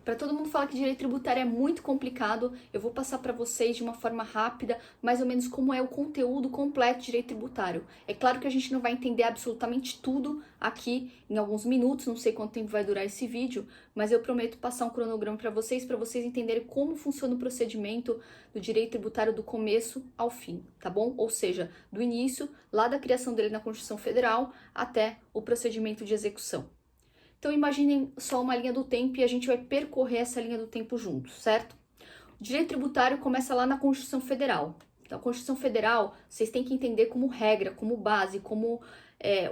Para todo mundo falar que direito tributário é muito complicado, eu vou passar para vocês de uma forma rápida, mais ou menos como é o conteúdo completo de direito tributário. É claro que a gente não vai entender absolutamente tudo aqui em alguns minutos, não sei quanto tempo vai durar esse vídeo, mas eu prometo passar um cronograma para vocês entenderem como funciona o procedimento do direito tributário do começo ao fim, tá bom? Ou seja, do início, lá da criação dele na Constituição Federal, até o procedimento de execução. Então imaginem só uma linha do tempo e a gente vai percorrer essa linha do tempo juntos, certo? O direito tributário começa lá na Constituição Federal. Então a Constituição Federal, vocês têm que entender como regra, como base, como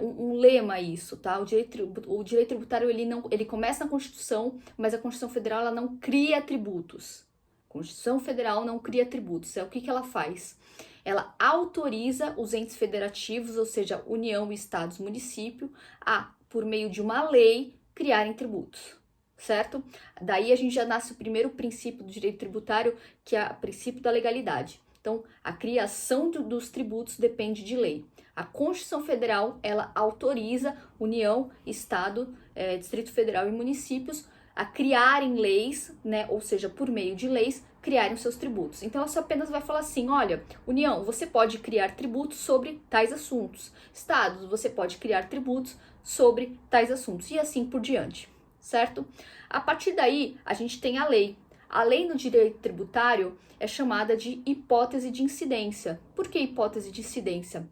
um lema isso, tá? O direito tributário ele começa na Constituição, mas a Constituição Federal ela não cria tributos. A Constituição Federal não cria tributos. O que ela faz? Ela autoriza os entes federativos, ou seja, União, Estados, Município, a, por meio de uma lei, criarem tributos, certo? Daí a gente já nasce o primeiro princípio do direito tributário, que é o princípio da legalidade. Então, a criação dos tributos depende de lei. A Constituição Federal, ela autoriza União, Estado, Distrito Federal e municípios a criarem leis, né? Ou seja, por meio de leis, criarem seus tributos. Então, ela só apenas vai falar assim, olha, União, você pode criar tributos sobre tais assuntos. Estados, você pode criar tributos sobre tais assuntos e assim por diante, certo? A partir daí, a gente tem a lei. A lei no direito tributário é chamada de hipótese de incidência. Por que hipótese de incidência?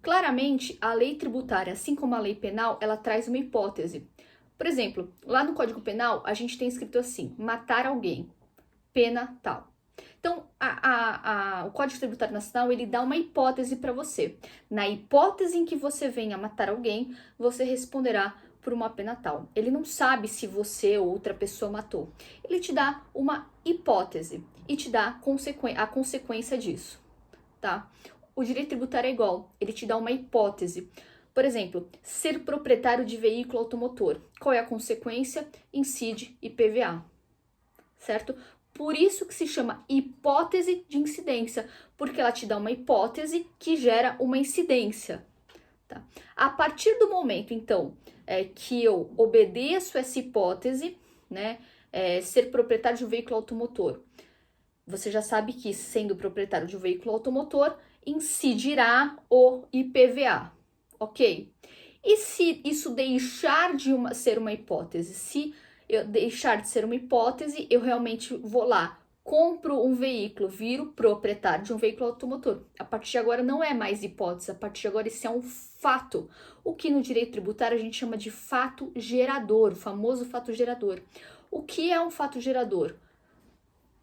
Claramente, a lei tributária, assim como a lei penal, ela traz uma hipótese. Por exemplo, lá no Código Penal, a gente tem escrito assim, matar alguém, pena tal. Então, o Código Tributário Nacional, ele dá uma hipótese para você. Na hipótese em que você venha matar alguém, você responderá por uma pena tal. Ele não sabe se você ou outra pessoa matou. Ele te dá uma hipótese e te dá a consequência disso, tá? O direito tributário é igual, ele te dá uma hipótese. Por exemplo, ser proprietário de veículo automotor. Qual é a consequência? Incide IPVA, certo? Por isso que se chama hipótese de incidência, porque ela te dá uma hipótese que gera uma incidência. Tá? A partir do momento, então, que eu obedeço essa hipótese, né, ser proprietário de um veículo automotor, você já sabe que, sendo proprietário de um veículo automotor, incidirá o IPVA, ok? E se isso deixar de ser uma hipótese? Se eu deixar de ser uma hipótese, eu realmente vou lá, compro um veículo, viro proprietário de um veículo automotor. A partir de agora não é mais hipótese, a partir de agora isso é um fato. O que no direito tributário a gente chama de fato gerador, o famoso fato gerador. O que é um fato gerador?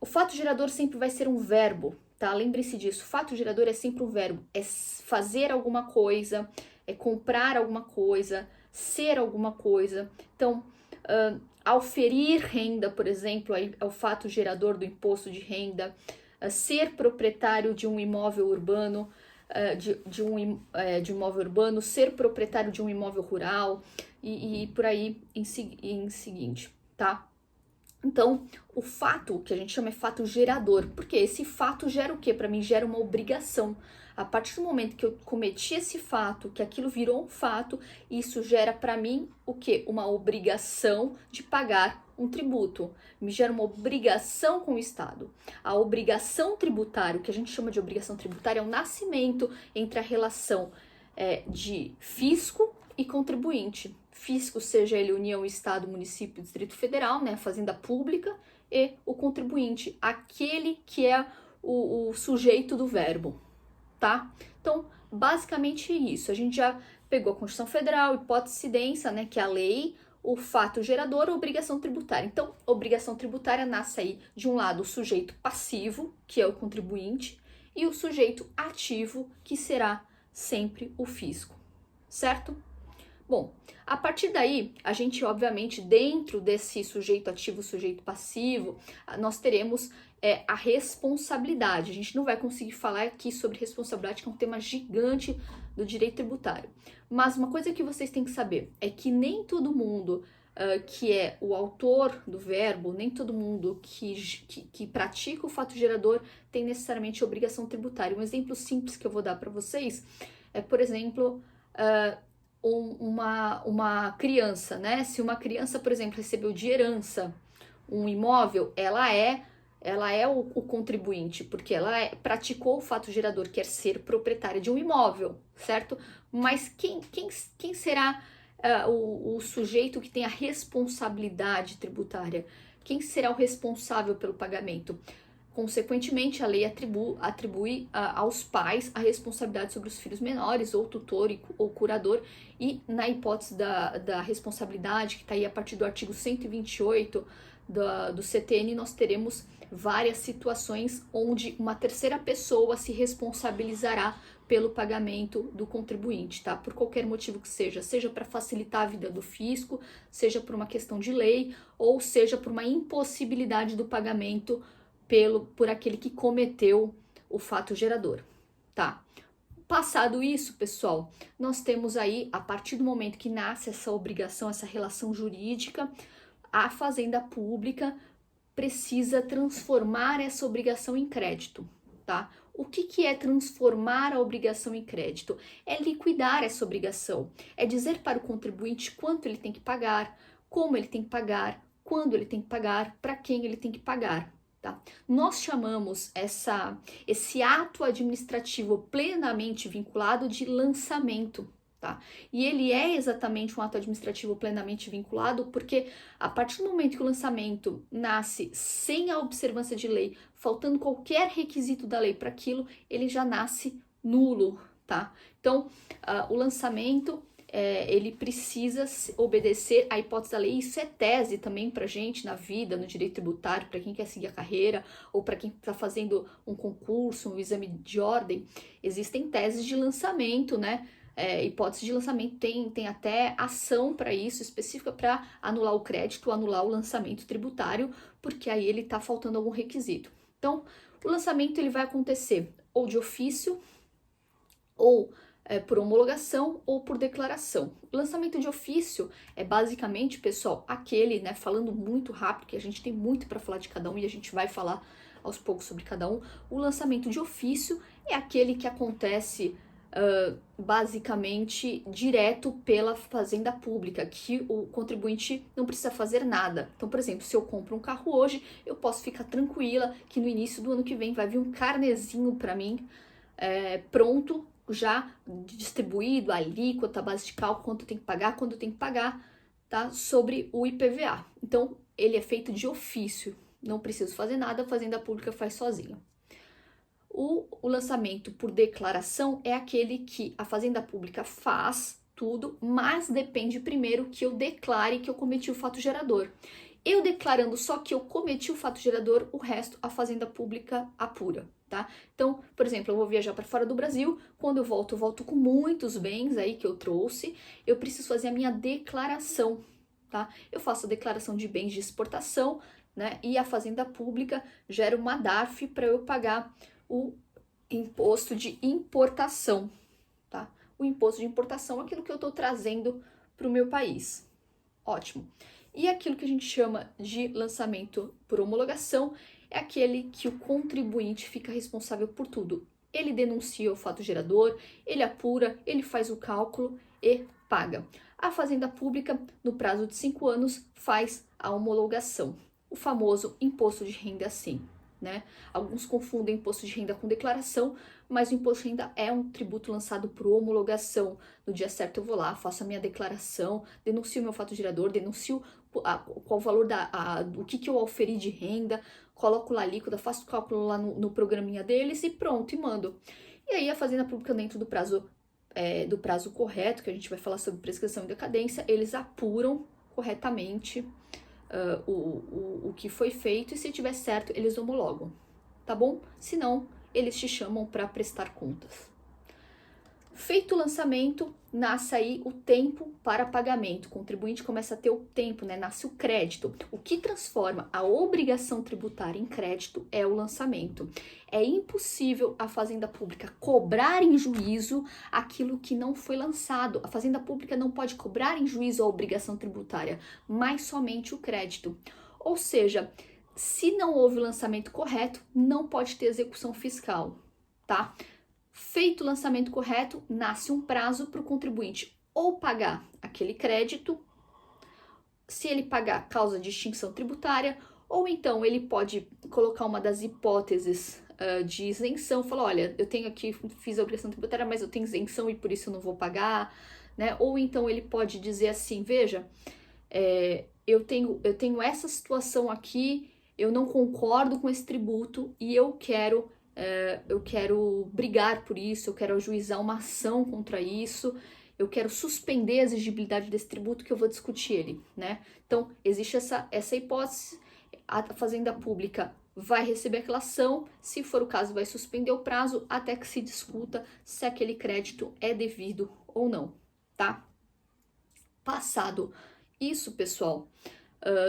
O fato gerador sempre vai ser um verbo, tá? Lembre-se disso, fato gerador é sempre um verbo, é fazer alguma coisa, é comprar alguma coisa, ser alguma coisa. Então, auferir renda, por exemplo, é o fato gerador do imposto de renda, ser proprietário de um imóvel urbano, de um imóvel urbano, ser proprietário de um imóvel rural e por aí em seguinte, tá? Então, o fato que a gente chama é fato gerador, porque esse fato gera o quê? Para mim, gera uma obrigação. A partir do momento que eu cometi esse fato, que aquilo virou um fato, isso gera para mim o quê? Uma obrigação de pagar um tributo. Me gera uma obrigação com o Estado. A obrigação tributária, o que a gente chama de obrigação tributária, é o nascimento entre a relação de fisco e contribuinte. Fisco, seja ele União, Estado, Município, Distrito Federal, né, Fazenda Pública, e o contribuinte, aquele que é o sujeito do verbo, tá? Então, basicamente isso. A gente já pegou a Constituição Federal, hipótese de incidência, né, que é a lei, o fato gerador, a obrigação tributária. Então, a obrigação tributária nasce aí, de um lado, o sujeito passivo, que é o contribuinte, e o sujeito ativo, que será sempre o fisco, certo? Bom, a partir daí, a gente, obviamente, dentro desse sujeito ativo, sujeito passivo, nós teremos a responsabilidade. A gente não vai conseguir falar aqui sobre responsabilidade, que é um tema gigante do direito tributário. Mas uma coisa que vocês têm que saber é que nem todo mundo que é o autor do verbo, nem todo mundo que pratica o fato gerador tem necessariamente obrigação tributária. Um exemplo simples que eu vou dar para vocês é, por exemplo, uma criança, né? Se uma criança, por exemplo, recebeu de herança um imóvel, ela é o contribuinte, porque ela praticou o fato gerador, quer ser proprietária de um imóvel, certo? Mas quem será o sujeito que tem a responsabilidade tributária? Quem será o responsável pelo pagamento? Consequentemente, a lei atribui aos pais a responsabilidade sobre os filhos menores, ou tutor ou curador, e na hipótese da responsabilidade, que está aí a partir do artigo 128 do CTN, nós teremos várias situações onde uma terceira pessoa se responsabilizará pelo pagamento do contribuinte, tá? Por qualquer motivo que seja para facilitar a vida do fisco, seja por uma questão de lei, ou seja por uma impossibilidade do pagamento por aquele que cometeu o fato gerador, tá? Passado isso, pessoal, nós temos aí, a partir do momento que nasce essa obrigação, essa relação jurídica, a Fazenda Pública precisa transformar essa obrigação em crédito, tá? O que é transformar a obrigação em crédito? É liquidar essa obrigação, é dizer para o contribuinte quanto ele tem que pagar, como ele tem que pagar, quando ele tem que pagar, para quem ele tem que pagar. Tá? Nós chamamos esse ato administrativo plenamente vinculado de lançamento. Tá? E ele é exatamente um ato administrativo plenamente vinculado porque a partir do momento que o lançamento nasce sem a observância de lei, faltando qualquer requisito da lei para aquilo, ele já nasce nulo. Tá? Então, o lançamento ele precisa obedecer à hipótese da lei. Isso é tese também para gente na vida, no direito tributário, para quem quer seguir a carreira ou para quem está fazendo um concurso, um exame de ordem. Existem teses de lançamento, né? Hipótese de lançamento tem até ação para isso, específica para anular o crédito, anular o lançamento tributário, porque aí ele está faltando algum requisito. Então, o lançamento ele vai acontecer ou de ofício, ou por homologação ou por declaração. O lançamento de ofício é basicamente, pessoal, aquele, né, falando muito rápido, que a gente tem muito para falar de cada um e a gente vai falar aos poucos sobre cada um. O lançamento de ofício é aquele que acontece basicamente direto pela Fazenda Pública, que o contribuinte não precisa fazer nada. Então, por exemplo, se eu compro um carro hoje, eu posso ficar tranquila que no início do ano que vem vai vir um carnezinho para mim pronto, já distribuído, a alíquota, a base de cálculo, quanto tem que pagar, quando tem que pagar, tá? Sobre o IPVA. Então, ele é feito de ofício, não preciso fazer nada, a Fazenda Pública faz sozinha. O lançamento por declaração é aquele que a Fazenda Pública faz tudo, mas depende primeiro que eu declare que eu cometi o fato gerador. Eu declarando só que eu cometi o fato gerador, o resto a Fazenda Pública apura. Tá? Então, por exemplo, eu vou viajar para fora do Brasil, quando eu volto com muitos bens aí que eu trouxe, eu preciso fazer a minha declaração, tá? Eu faço a declaração de bens de exportação, né? E a Fazenda Pública gera uma DARF para eu pagar o imposto de importação, tá? O imposto de importação é aquilo que eu estou trazendo para o meu país. Ótimo. E aquilo que a gente chama de lançamento por homologação é aquele que o contribuinte fica responsável por tudo. Ele denuncia o fato gerador, ele apura, ele faz o cálculo e paga. A Fazenda Pública, no prazo de 5 anos, faz a homologação, o famoso imposto de renda sim, né? Alguns confundem imposto de renda com declaração, mas o imposto de renda é um tributo lançado por homologação. No dia certo eu vou lá, faço a minha declaração, denuncio o meu fato gerador, denuncio qual o valor do que eu auferi de renda, coloco lá a alíquota, faço o cálculo lá no programinha deles e pronto, e mando. E aí a Fazenda Pública, dentro do prazo correto, que a gente vai falar sobre prescrição e decadência, eles apuram corretamente o que foi feito e se tiver certo, eles homologam, tá bom? Se não, eles te chamam para prestar contas. Feito o lançamento, nasce aí o tempo para pagamento. O contribuinte começa a ter o tempo, né? Nasce o crédito. O que transforma a obrigação tributária em crédito é o lançamento. É impossível a Fazenda Pública cobrar em juízo aquilo que não foi lançado. A Fazenda Pública não pode cobrar em juízo a obrigação tributária, mas somente o crédito. Ou seja, se não houve o lançamento correto, não pode ter execução fiscal, tá? Feito o lançamento correto, nasce um prazo para o contribuinte ou pagar aquele crédito, se ele pagar causa de extinção tributária, Ou então ele pode colocar uma das hipóteses de isenção, falar, olha, eu tenho aqui, fiz a obrigação tributária, mas eu tenho isenção e por isso eu não vou pagar, né? Ou então ele pode dizer assim, veja, eu tenho essa situação aqui, eu não concordo com esse tributo e eu quero brigar por isso, eu quero ajuizar uma ação contra isso, eu quero suspender a exigibilidade desse tributo que eu vou discutir ele, né? Então, existe essa hipótese, a Fazenda Pública vai receber aquela ação, se for o caso, vai suspender o prazo até que se discuta se aquele crédito é devido ou não, tá? Passado isso, pessoal,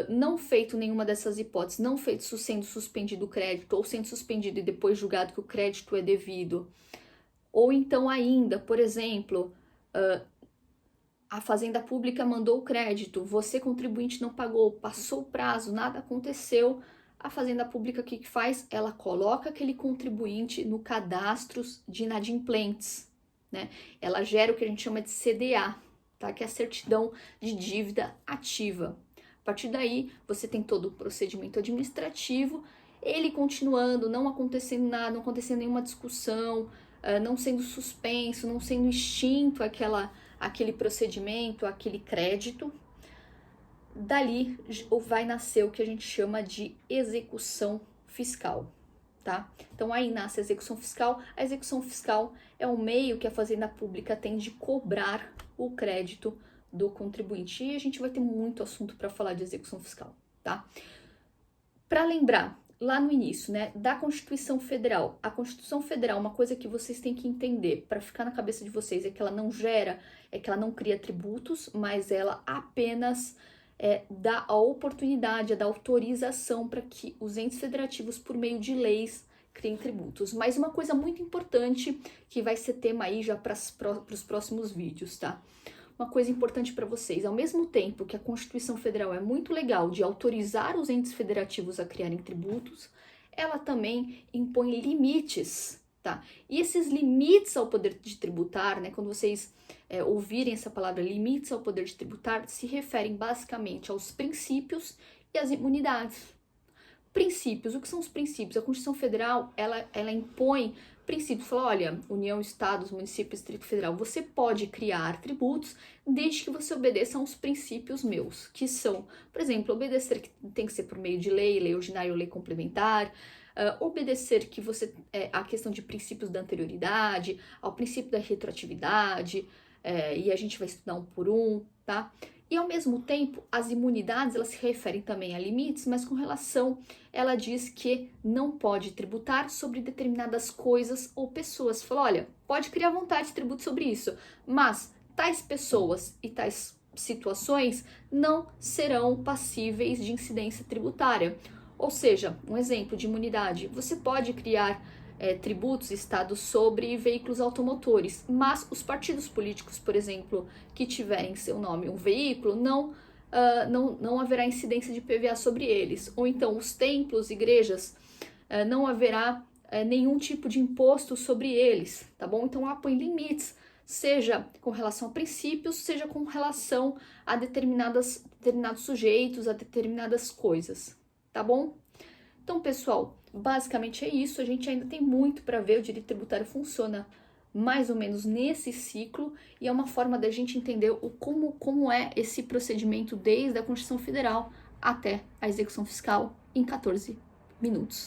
não feito nenhuma dessas hipóteses, não feito sendo suspendido o crédito ou sendo suspendido e depois julgado que o crédito é devido, ou então ainda, por exemplo, a Fazenda Pública mandou o crédito, você contribuinte não pagou, passou o prazo, nada aconteceu, a Fazenda Pública o que faz? Ela coloca aquele contribuinte no cadastro de inadimplentes, né? Ela gera o que a gente chama de CDA, tá? Que é a certidão de dívida ativa. A partir daí, você tem todo o procedimento administrativo, ele continuando, não acontecendo nada, não acontecendo nenhuma discussão, não sendo suspenso, não sendo extinto aquele procedimento, aquele crédito. Dali vai nascer o que a gente chama de execução fiscal, tá? Então aí nasce a execução fiscal. A execução fiscal é um meio que a Fazenda Pública tem de cobrar o crédito do contribuinte. E a gente vai ter muito assunto para falar de execução fiscal, tá? Para lembrar, lá no início, né, da Constituição Federal. A Constituição Federal, uma coisa que vocês têm que entender, para ficar na cabeça de vocês, é que ela não ela não cria tributos, mas ela apenas dá a oportunidade, dá autorização para que os entes federativos, por meio de leis, criem tributos. Mas uma coisa muito importante, que vai ser tema aí já para os próximos vídeos, tá? Uma coisa importante para vocês, ao mesmo tempo que a Constituição Federal é muito legal de autorizar os entes federativos a criarem tributos, ela também impõe limites, tá? E esses limites ao poder de tributar, né, quando vocês ouvirem essa palavra limites ao poder de tributar, se referem basicamente aos princípios e às imunidades. Princípios, o que são os princípios? A Constituição Federal, ela impõe princípios, fala, olha, União, Estados, município, Distrito Federal, você pode criar tributos desde que você obedeça aos princípios meus, que são, por exemplo, obedecer que tem que ser por meio de lei ordinária ou lei complementar, obedecer que você, a questão de princípios da anterioridade, ao princípio da retroatividade, e a gente vai estudar um por um, tá? E ao mesmo tempo, as imunidades, elas se referem também a limites, mas com relação, ela diz que não pode tributar sobre determinadas coisas ou pessoas. Fala, olha, pode criar vontade de tributo sobre isso, mas tais pessoas e tais situações não serão passíveis de incidência tributária. Ou seja, um exemplo de imunidade, você pode criar tributos, estados sobre veículos automotores, mas os partidos políticos, por exemplo, que tiverem em seu nome um veículo, não haverá incidência de PVA sobre eles. Ou então os templos, igrejas, não haverá nenhum tipo de imposto sobre eles, tá bom? Então ela põe limites, seja com relação a princípios, seja com relação a determinados sujeitos, a determinadas coisas, tá bom? Então, pessoal, basicamente é isso. A gente ainda tem muito para ver. O direito tributário funciona mais ou menos nesse ciclo e é uma forma da gente entender como é esse procedimento desde a Constituição Federal até a execução fiscal em 14 minutos.